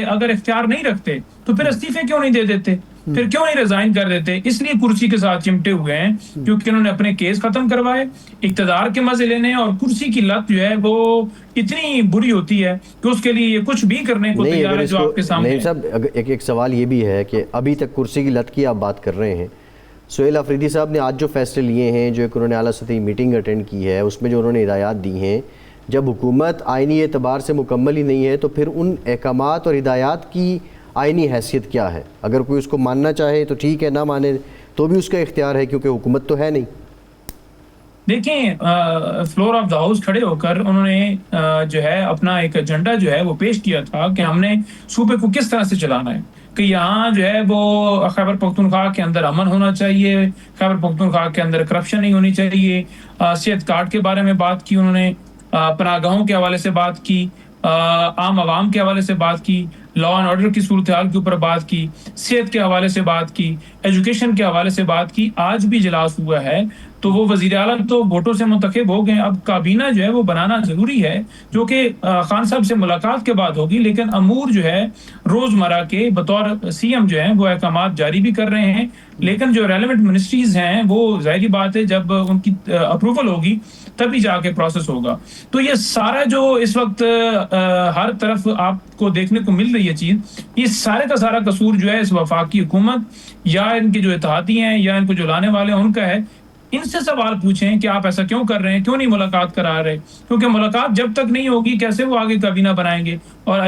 اگر اختیار نہیں رکھتے تو پھر استعفے کیوں نہیں دے دیتے، پھر کیوں نہیں ریزائن کر دیتے؟ اس لیے کرسی کے ساتھ چمٹے ہوئے ہیں کیونکہ انہوں نے اپنے کیس ختم کروائے، اقتدار کے مزے لینے، اور کرسی کی لت جو ہے وہ اتنی بری ہوتی ہے کہ اس کے لیے یہ کچھ بھی کرنے کو تیار ہے جو آپ کے سامنے نہیں صاحب، ایک سوال یہ بھی ہے کہ ابھی تک کرسی کی لت کی آپ بات کر رہے ہیں، سہیل آفریدی صاحب نے آج جو فیصلے لیے ہیں، جو ایک انہوں نے اعلیٰ سطحی میٹنگ اٹینڈ کی ہے، اس میں جو انہوں نے ہدایات دی ہیں، جب حکومت آئینی اعتبار سے مکمل ہی نہیں ہے تو پھر ان احکامات اور ہدایات کی آئینی حیثیت کیا ہے؟ اگر کوئی اس کو ماننا چاہے تو ٹھیک ہے، نہ مانے تو بھی اس کا اختیار ہے کیونکہ حکومت تو ہے نہیں۔ دیکھیں فلور آف دا ہاؤس کھڑے ہو کر انہوں نے جو ہے اپنا ایک ایجنڈا جو ہے وہ پیش کیا تھا کہ ہم نے صوبے کو کس طرح سے چلانا ہے، کہ یہاں جو ہے وہ خیبر پختونخوا کے اندر امن ہونا چاہیے، خیبر پختونخوا کے اندر کرپشن نہیں ہونی چاہیے، صحت کارڈ کے بارے میں بات کی انہوں نے، پناہ گاہوں کے حوالے سے بات کی، عام عوام کے حوالے سے بات کی، لا اینڈ آرڈر کی صورتحال کے اوپر بات کی، صحت کے حوالے سے بات کی، ایجوکیشن کے حوالے سے بات کی۔ آج بھی اجلاس ہوا ہے تو وہ وزیر اعلیٰ تو ووٹوں سے منتخب ہو گئے، اب کابینہ جو ہے وہ بنانا ضروری ہے، جو کہ خان صاحب سے ملاقات کے بعد ہوگی، لیکن امور جو ہے روزمرہ کے بطور سی ایم جو ہیں وہ احکامات جاری بھی کر رہے ہیں، لیکن جو ریلیونٹ منسٹریز ہیں وہ ظاہری بات ہے جب ان کی اپروول ہوگی تبھی جا کے پروسیس ہوگا۔ تو یہ سارا جو اس وقت ہر طرف آپ کو دیکھنے کو مل رہی ہے چیز، یہ سارے کا سارا قصور جو ہے اس وفاقی حکومت یا ان کے جو اتحادی ہیں یا ان کو جو لانے والے ہیں ان کا ہے۔ ان سے سوال پوچھیں کہ آپ ایسا کیوں کر رہے ہیں، کیوں نہیں ملاقات کرا رہے، کیونکہ ملاقات جب تک نہیں ہوگی کیسے وہ آگے کابینہ بنائیں گے۔ اور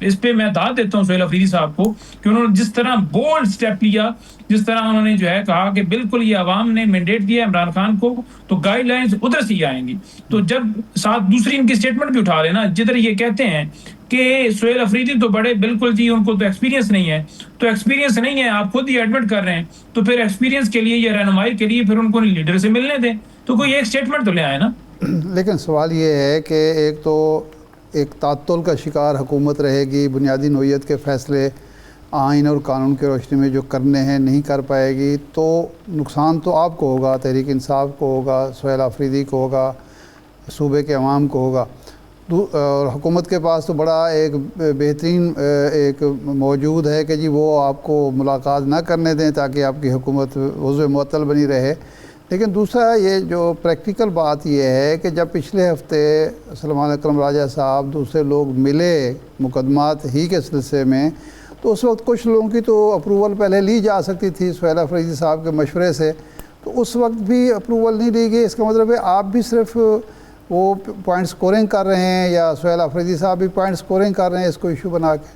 اس پہ میں داد دیتا ہوں سہیل آفریدی صاحب کو کہ انہوں نے جس طرح بولڈ سٹیپ لیا، جس طرح انہوں نے جو ہے کہا کہ بالکل یہ عوام نے مینڈیٹ دیا عمران خان کو تو گائیڈ لائنز ادھر سے ہی آئیں گی، تو جب ساتھ دوسری ان کی سٹیٹمنٹ بھی اٹھا لینا جدھر یہ کہتے ہیں کہ سہیل آفریدی تو بڑے بالکل جی ان کو تو ایکسپیرینس نہیں ہے، تو ایکسپیرینس نہیں ہے آپ خود ہی ایڈمٹ کر رہے ہیں، تو پھر ایکسپیرینس کے لیے یا رہنمائی کے لیے پھر ان کو لیڈر سے ملنے دیں، تو کوئی ایک سٹیٹمنٹ تو لے آئے نا۔ لیکن سوال یہ ہے کہ ایک تو ایک تعطل کا شکار حکومت رہے گی، بنیادی نوعیت کے فیصلے آئین اور قانون کی روشنی میں جو کرنے ہیں نہیں کر پائے گی، تو نقصان تو آپ کو ہوگا، تحریک انصاف کو ہوگا، سہیل آفریدی کو ہوگا، صوبے کے عوام کو ہوگا، اور حکومت کے پاس تو بڑا ایک بہترین ایک موجود ہے کہ جی وہ آپ کو ملاقات نہ کرنے دیں تاکہ آپ کی حکومت عضو معطل بنی رہے۔ لیکن دوسرا یہ جو پریکٹیکل بات یہ ہے کہ جب پچھلے ہفتے سلمان اکرم راجہ صاحب دوسرے لوگ ملے مقدمات ہی کے سلسلے میں، تو اس وقت کچھ لوگوں کی تو اپروول پہلے لی جا سکتی تھی سہیل آفریدی صاحب کے مشورے سے، تو اس وقت بھی اپروول نہیں لی گئی۔ اس کا مطلب ہے آپ بھی صرف وہ پوائنٹ سکورنگ کر رہے ہیں یا سہیل آفریدی صاحب بھی پوائنٹ سکورنگ کر رہے ہیں اس کو ایشو بنا کے؟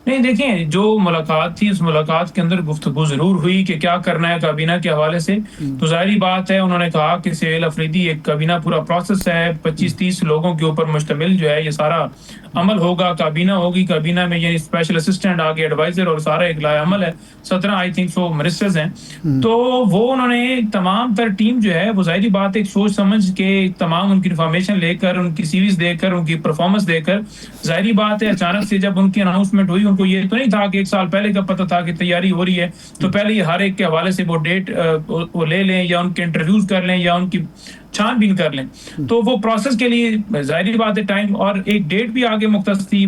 نہیں دیکھیں، جو ملاقات تھی اس ملاقات کے اندر گفتگو ضرور ہوئی کہ کیا کرنا ہے کابینہ کے حوالے سے، تو ظاہری بات ہے انہوں نے کہا کہ سہیل آفریدی ایک کابینہ پورا پروسیس ہے، 25-30 لوگوں کے اوپر مشتمل جو ہے یہ سارا عمل ہوگا، کابینہ ہوگی، کابینہ میں یعنی اسپیشل اسسٹنٹ آگے ایڈوائزر اور سارا ایک لائے عمل ہے، 17 آئی تھنک سو منسٹرز ہیں، تو وہ انہوں نے تمام تر ٹیم جو ہے وہ ظاہری بات ایک سوچ سمجھ کے تمام ان کی انفارمیشن لے کر، ان کی سیریز دے کر، ان کی پرفارمنس دے کر، ظاہری بات ہے اچانک سے جب ان کی اناؤنسمنٹ ہوئی ان کو یہ تو نہیں تھا کہ 1 سال پہلے کا پتہ تھا کہ تیاری ہو رہی ہے، تو پہلے ہی ہر ایک کے حوالے سے وہ ڈیٹ وہ لے لیں یا ان کے انٹرویوز کر لیں یا ان کی چھان بین کر لیں، تو وہ پروسیس کے لیے ظاہری بات ہے ٹائم، اور ایک ڈیٹ بھی آگے مختص تھی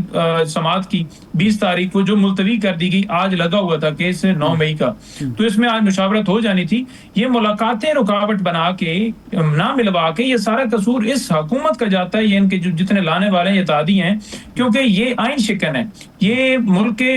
سماعت کی 20 تاریخ کو جو ملتوی کر دی گئی، آج لگا ہوا تھا کیس 9 مئی کا، تو اس میں آج مشاورت ہو جانی تھی۔ یہ ملاقاتیں رکاوٹ بنا کے نہ ملوا کے یہ سارا قصور اس حکومت کا جاتا ہے، یہ ان کے جو جتنے لانے والے ہیں اتحادی ہیں، کیونکہ یہ آئین شکن ہے، یہ ملک کے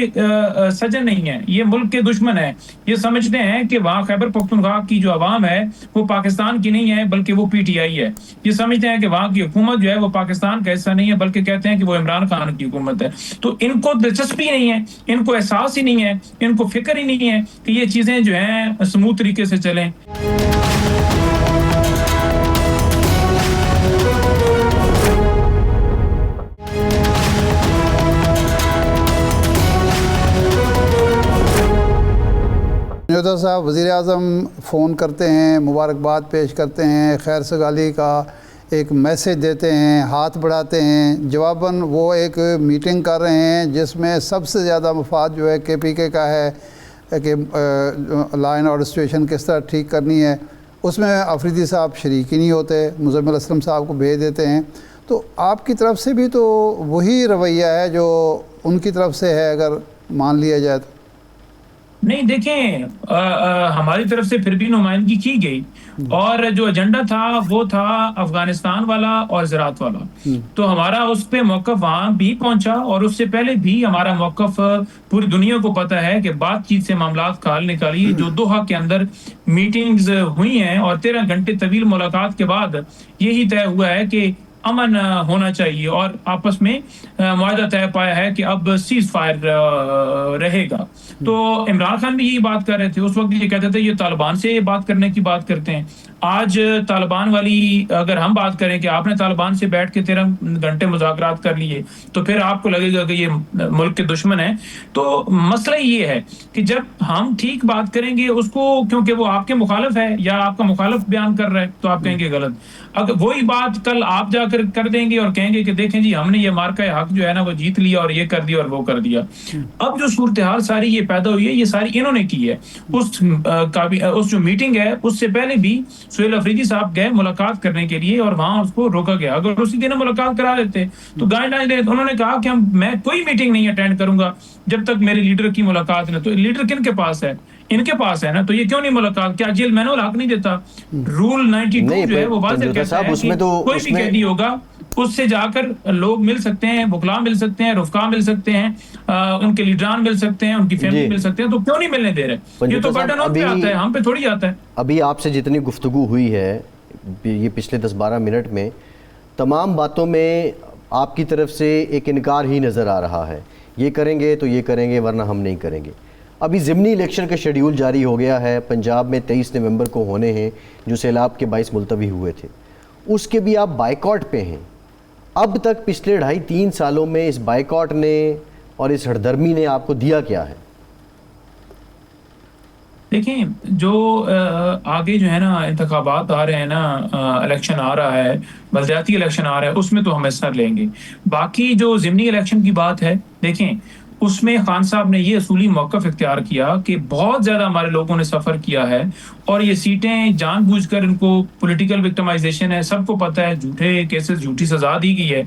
سجن نہیں ہے، یہ ملک کے دشمن ہے، یہ سمجھتے ہیں کہ وہاں خیبر پختونخوا کی جو عوام ہے وہ پاکستان کی نہیں ہے بلکہ وہ پی ٹی آئی ہے، یہ سمجھتے ہیں کہ وہاں کی حکومت جو ہے وہ پاکستان کا حصہ نہیں ہے بلکہ کہتے ہیں کہ وہ عمران خان کی حکومت ہے، تو ان کو دلچسپی نہیں ہے، ان کو احساس ہی نہیں ہے، ان کو فکر ہی نہیں ہے کہ یہ چیزیں جو ہیں اسموتھ طریقے سے چلیں۔ نیودا صاحب وزیر اعظم فون کرتے ہیں، مبارکباد پیش کرتے ہیں، خیر سگالی کا ایک میسج دیتے ہیں، ہاتھ بڑھاتے ہیں، جواباً وہ ایک میٹنگ کر رہے ہیں جس میں سب سے زیادہ مفاد جو ہے کے پی کے کا ہے کہ لا اینڈ آرڈر سچویشن کس طرح ٹھیک کرنی ہے، اس میں آفریدی صاحب شریک ہی نہیں ہوتے، مزمل اسلم صاحب کو بھیج دیتے ہیں۔ تو آپ کی طرف سے بھی تو وہی رویہ ہے جو ان کی طرف سے ہے اگر مان لیا جائے تو؟ نہیں دیکھیں ہماری طرف سے پھر بھی نمائندگی کی گئی، اور جو ایجنڈا تھا وہ تھا افغانستان والا اور زراعت والا، تو ہمارا اس پہ موقف وہاں بھی پہنچا، اور اس سے پہلے بھی ہمارا موقف پوری دنیا کو پتہ ہے کہ بات چیت سے معاملات کا حل نکالیے۔ جو دوحہ کے اندر میٹنگز ہوئی ہیں اور 13 گھنٹے طویل ملاقات کے بعد یہی طے ہوا ہے کہ امن ہونا چاہیے، اور آپس میں معاہدہ طے پایا ہے کہ اب سیز فائر رہے گا۔ تو عمران خان بھی یہی بات کر رہے تھے اس وقت، یہ کہتے تھے یہ طالبان سے بات کرنے کی بات کرتے ہیں۔ آج طالبان والی اگر ہم بات کریں کہ آپ نے طالبان سے بیٹھ کے 13 گھنٹے مذاکرات کر لیے تو پھر آپ کو لگے گا کہ یہ ملک کے دشمن ہیں۔ تو مسئلہ یہ ہے کہ جب ہم ٹھیک بات کریں گے اس کو، کیونکہ وہ آپ کے مخالف ہے یا آپ کا مخالف بیان کر رہا ہے، تو آپ کہیں گے غلط۔ اگر وہی بات کل آپ جا کر دیں گے اور کہیں گے کہ دیکھیں جی ہم نے یہ مارکہ حق جو ہے نا وہ جیت لیا اور یہ کر دیا اور وہ کر دیا۔ اب جو صورتحال ساری یہ پیدا ہوئی ہے یہ ساری انہوں نے کی ہے۔ اس جو میٹنگ ہے اس سے پہلے بھی سہیل افریدی صاحب گئے ملاقات کرنے کے لیے اور وہاں اس کو روکا گیا۔ اگر اسی دن ملاقات کرا دیتے تو گائیڈ لائن انہوں نے کہا کہ میں کوئی میٹنگ نہیں اٹینڈ کروں گا جب تک میرے لیڈر کی ملاقات نہ۔ تو لیڈر کن کے پاس ہے؟ ان کے پاس ہے نا، تو یہ کیوں نہیں ملاقات؟ کیا جیل مینول حق نہیں دیتا؟ رول 92 جو ہے وہ واضح کہتا ہے کہ کوئی بھی قیدی ہوگا اس سے جا کر لوگ مل سکتے ہیں، وکلاء مل سکتے ہیں، رفقا مل سکتے ہیں، ان کے لیڈران مل سکتے ہیں، ان کی فیملی مل سکتے ہیں، تو کیوں نہیں ملنے دے رہے؟ یہ تو برڈن ہم پہ آتا ہے، ہم پہ تھوڑی آتا ہے۔ ابھی آپ سے جتنی گفتگو ہوئی ہے یہ پچھلے 10-12 منٹ میں، تمام باتوں میں آپ کی طرف سے ایک انکار ہی نظر آ رہا ہے، یہ کریں گے تو یہ کریں گے ورنہ ہم نہیں کریں گے۔ ابھی ضمنی الیکشن کا شیڈیول جاری ہو گیا ہے، پنجاب میں 23 نومبر کو ہونے ہیں جو سیلاب کے باعث ملتوی ہوئے تھے، اس کے بھی آپ بائیکاٹ پہ ہیں۔ اب تک پچھلے 2.5-3 سالوں میں اس بائیکاٹ نے اور اس ہردرمی نے آپ کو دیا کیا ہے؟ دیکھیں جو آگے جو ہے نا انتخابات آ رہے ہیں نا، الیکشن آ رہا ہے، بلدیاتی الیکشن آ رہا ہے، اس میں تو ہم حصہ لیں گے۔ باقی جو ضمنی الیکشن کی بات ہے، دیکھیں اس میں خان صاحب نے یہ اصولی موقف اختیار کیا کہ بہت زیادہ ہمارے لوگوں نے سفر کیا ہے اور یہ سیٹیں جان بوجھ کر ان کو پولیٹیکل وکٹمائزیشن ہے، سب کو پتہ ہے، جھوٹے کیسز، جھوٹی سزا دی گئی ہے،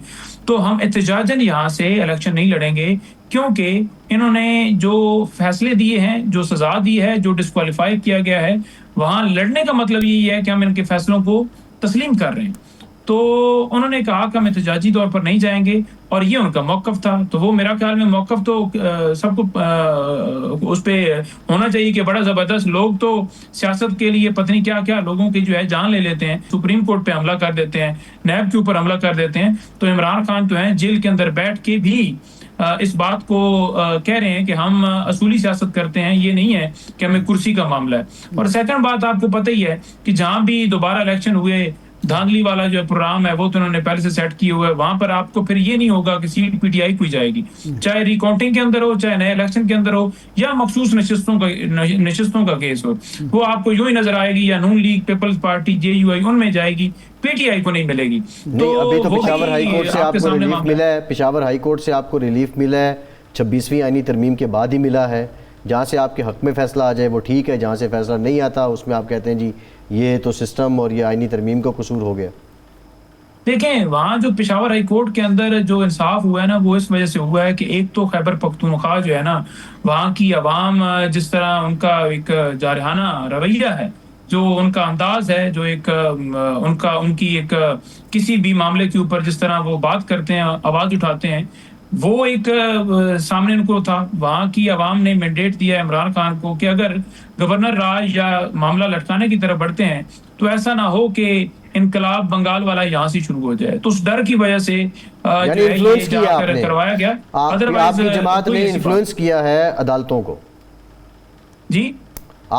تو ہم احتجاجاً یہاں سے الیکشن نہیں لڑیں گے، کیونکہ انہوں نے جو فیصلے دیے ہیں، جو سزا دی ہے، جو ڈسکوالیفائی کیا گیا ہے، وہاں لڑنے کا مطلب یہی ہے کہ ہم ان کے فیصلوں کو تسلیم کر رہے ہیں۔ تو انہوں نے کہا کہ ہم احتجاجی طور پر نہیں جائیں گے، اور یہ ان کا موقف تھا۔ تو وہ میرا خیال میں موقف تو سب کو اس پہ ہونا چاہیے کہ بڑا زبردست، لوگ تو سیاست کے لیے پتہ نہیں کیا کیا لوگوں کی جو ہے جان لے لیتے ہیں، سپریم کورٹ پہ حملہ کر دیتے ہیں، نیب کے اوپر حملہ کر دیتے ہیں۔ تو عمران خان جو ہیں جیل کے اندر بیٹھ کے بھی اس بات کو کہہ رہے ہیں کہ ہم اصولی سیاست کرتے ہیں، یہ نہیں ہے کہ ہمیں کرسی کا معاملہ ہے۔ اور سیکنڈ بات آپ کو پتہ ہی ہے کہ جہاں بھی دوبارہ الیکشن ہوئے، دھاندلی والا جو پروگرام ہے وہ تو انہوں نے پہلے سے سیٹ کیے ہوئے ہے، وہاں پر آپ کو پھر یہ نہیں ہوگا کہ سیٹ پی ٹی آئی کو جائے گی، چاہے ریکاؤنٹنگ کے اندر ہو، چاہے نئے الیکشن کے اندر ہو، یا مخصوص نشستوں کا کیس ہو، وہ آپ کو یوں ہی نظر آئے گی، یا Noon league, people's party, J U I ان میں جائے گی، پی ٹی آئی کو نہیں ملے گی۔ نہیں، ابھی تو پشاور ہائی کورٹ سے آپ کو ریلیف ملا ہے، پشاور ہائی کورٹ سے آپ کو ریلیف ملا ہے، 26ویں آئینی ترمیم کے بعد ہی ملا ہے، جہاں سے آپ کے حق میں فیصلہ آ جائے وہ ٹھیک ہے، جہاں سے فیصلہ نہیں آتا اس میں آپ کہتے ہیں جی یہ تو سسٹم اور یہ آئینی ترمیم کا قصور ہو گیا۔ دیکھیں وہاں جو پشاور ہائی کورٹ کے اندر جو انصاف ہوا ہے نا، وہ اس وجہ سے ہوا ہے کہ ایک تو خیبر پختونخوا جو ہے نا، وہاں کی عوام جس طرح ان کا ایک جارحانہ رویہ ہے، جو ان کا انداز ہے، جو ایک ان کی ایک کسی بھی معاملے کے اوپر جس طرح وہ بات کرتے ہیں، آواز اٹھاتے ہیں، وہ ایک سامنے ان کو تھا۔ وہاں کی عوام نے مینڈیٹ دیا ہے عمران خان کو کہ اگر گورنر راج یا معاملہ لٹکانے کی طرف بڑھتے ہیں تو ایسا نہ ہو کہ انقلاب بنگال والا یہاں سے شروع ہو جائے۔ تو اس ڈر کی وجہ سے یعنی انفلوئنس کیا آپ نے، کروایا گیا۔ آپ کی جماعت نے انفلوئنس کیا ہے عدالتوں کو؟ جی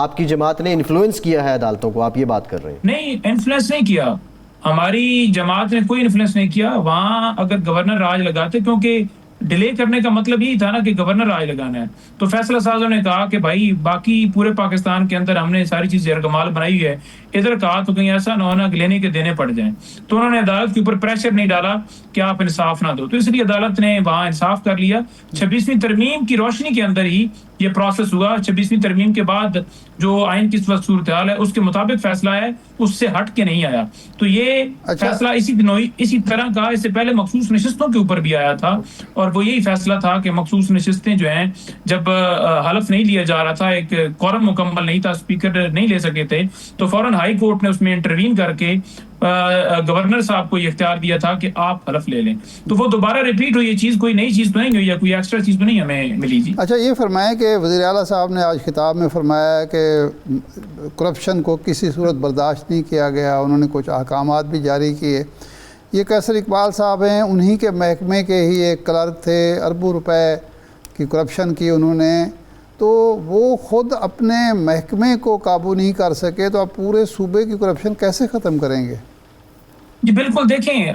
آپ کی جماعت نے انفلوئنس کیا ہے عدالتوں کو، آپ یہ بات کر رہے ہیں؟ نہیں، انفلوئنس نہیں کیا، ہماری جماعت نے کوئی انفلوئنس نہیں کیا۔ وہاں اگر گورنر راج لگاتے، کیونکہ ڈیلے کرنے کا مطلب یہی تھا نا کہ گورنر راج لگانا ہے، تو فیصلہ سازوں نے کہا کہ بھائی باقی پورے پاکستان کے اندر ہم نے ساری چیز یرغمال بنائی ہے، ادھر کہا تو کہیں ایسا نہ ہونا کہ لینے کے دینے پڑ جائیں، تو انہوں نے عدالت کے اوپر پریشر نہیں ڈالا کہ آپ انصاف نہ دو، تو اس لیے عدالت نے وہاں انصاف کر لیا۔ 26ویں ترمیم کی روشنی کے اندر ہی یہ پروسیس ہوا 26ویں ترمیم کے بعد جو آئین کی اس وقت صورتحال ہے اس کے مطابق فیصلہ ہے, اس سے ہٹ کے نہیں آیا. تو یہ فیصلہ اسی طرح کا اس سے پہلے مخصوص نشستوں کے اوپر بھی آیا تھا, اور وہ یہی فیصلہ تھا کہ مخصوص نشستیں جو ہیں جب حلف نہیں لیا جا رہا تھا, ایک کورم مکمل نہیں تھا, اسپیکر نہیں لے سکے تھے, تو فوراً ہائی کورٹ نے اس میں انٹروین کر کے گورنر صاحب کو یہ اختیار دیا تھا کہ آپ حلف لے لیں. تو وہ دوبارہ ریپیٹ ہوئی, یہ چیز کوئی نئی چیز تو نہیں ہوئی یا کوئی ایکسٹرا چیز تو نہیں ہمیں ملی جی. اچھا یہ فرمائیں کہ وزیر اعلیٰ صاحب نے آج خطاب میں فرمایا ہے کہ کرپشن کو کسی صورت برداشت نہیں کیا گیا, انہوں نے کچھ احکامات بھی جاری کیے. یہ قیصر اقبال صاحب ہیں, انہی کے محکمے کے ہی ایک کلرک تھے, اربوں روپے کی کرپشن کی انہوں نے, تو وہ خود اپنے محکمے کو قابو نہیں کر سکے تو آپ پورے صوبے کی کرپشن کیسے ختم کریں گے؟ جی بالکل, دیکھیں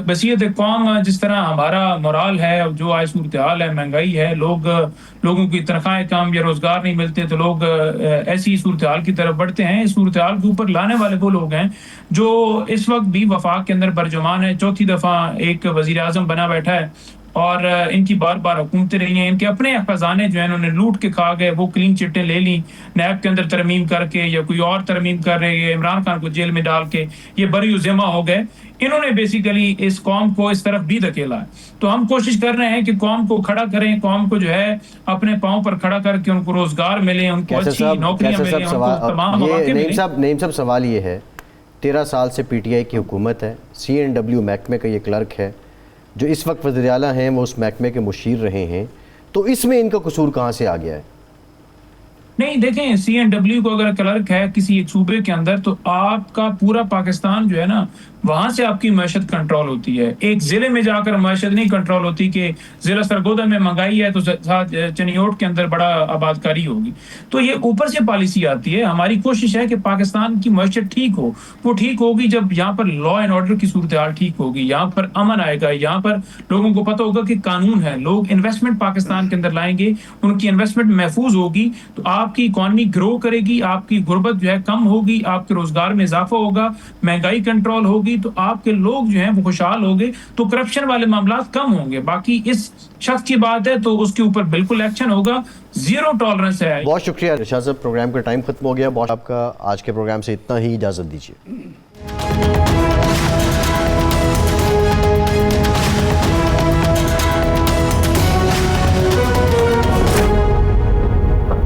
بصیرت قوم جس طرح ہمارا مورال ہے, جو آج صورتحال ہے, مہنگائی ہے, لوگوں کی تنخواہیں کم یا روزگار نہیں ملتے تو لوگ ایسی صورتحال کی طرف بڑھتے ہیں. اس صورتحال کے اوپر لانے والے وہ لوگ ہیں جو اس وقت بھی وفاق کے اندر برجمان ہے. چوتھی دفعہ ایک وزیر اعظم بنا بیٹھا ہے اور ان کی بار بار حکومتیں رہی ہیں, ان کے اپنے خزانے جو ہیں انہوں نے لوٹ کے کھا گئے, وہ کلین چٹیں لے لیں نیب کے اندر ترمیم کر کے, یا کوئی اور ترمیم کر رہے ہیں عمران خان کو جیل میں ڈال کے, یہ بری ذمہ ہو گئے. انہوں نے بیسیکلی اس قوم کو اس طرف بھی دھکیلا ہے. تو ہم کوشش کر رہے ہیں کہ قوم کو کھڑا کریں, قوم کو جو ہے اپنے پاؤں پر کھڑا کر کے ان کو روزگار ملے, ان کو اچھی نوکریاں ملیں, ان کو تمام مواقع ملیں. نعیم صاحب سوال یہ ہے, 13 سال سے پی ٹی آئی کی حکومت ہے, CNW محکمے کا یہ کلرک ہے, جو اس وقت وزیر اعلیٰ ہیں وہ اس محکمے کے مشیر رہے ہیں, تو اس میں ان کا قصور کہاں سے آ گیا ہے؟ نہیں دیکھیں, CNW کو اگر کلرک ہے کسی ایک صوبے کے اندر تو آپ کا پورا پاکستان جو ہے نا, وہاں سے آپ کی معیشت کنٹرول ہوتی ہے. ایک ضلع میں جا کر معیشت نہیں کنٹرول ہوتی کہ ضلع سرگودا میں مہنگائی ہے تو چنیوٹ کے اندر بڑا آبادکاری ہوگی. تو یہ اوپر سے پالیسی آتی ہے. ہماری کوشش ہے کہ پاکستان کی معیشت ٹھیک ہو. وہ ٹھیک ہوگی جب یہاں پر لا اینڈ آرڈر کی صورتحال ٹھیک ہوگی, یہاں پر امن آئے گا, یہاں پر لوگوں کو پتہ ہوگا کہ قانون ہے, لوگ انویسٹمنٹ پاکستان کے اندر لائیں گے, ان کی انویسٹمنٹ محفوظ ہوگی تو آپ کی اکانومی گرو کرے گی, آپ کی غربت جو ہے کم ہوگی, آپ کے روزگار میں اضافہ ہوگا, مہنگائی کنٹرول ہوگی, تو آپ کے لوگ جو ہیں وہ خوشحال ہوں گے, تو کرپشن والے معاملات کم ہوں گے. باقی اس شخص کی بات ہے تو اس کے اوپر بالکل ایکشن ہوگا, زیرو ٹالرنس ہے. بہت شکریہ ارشاد صاحب, پروگرام کا ٹائم ختم ہو گیا. بہت آپ کا آج کے پروگرام سے اتنا ہی, اجازت دیجیے.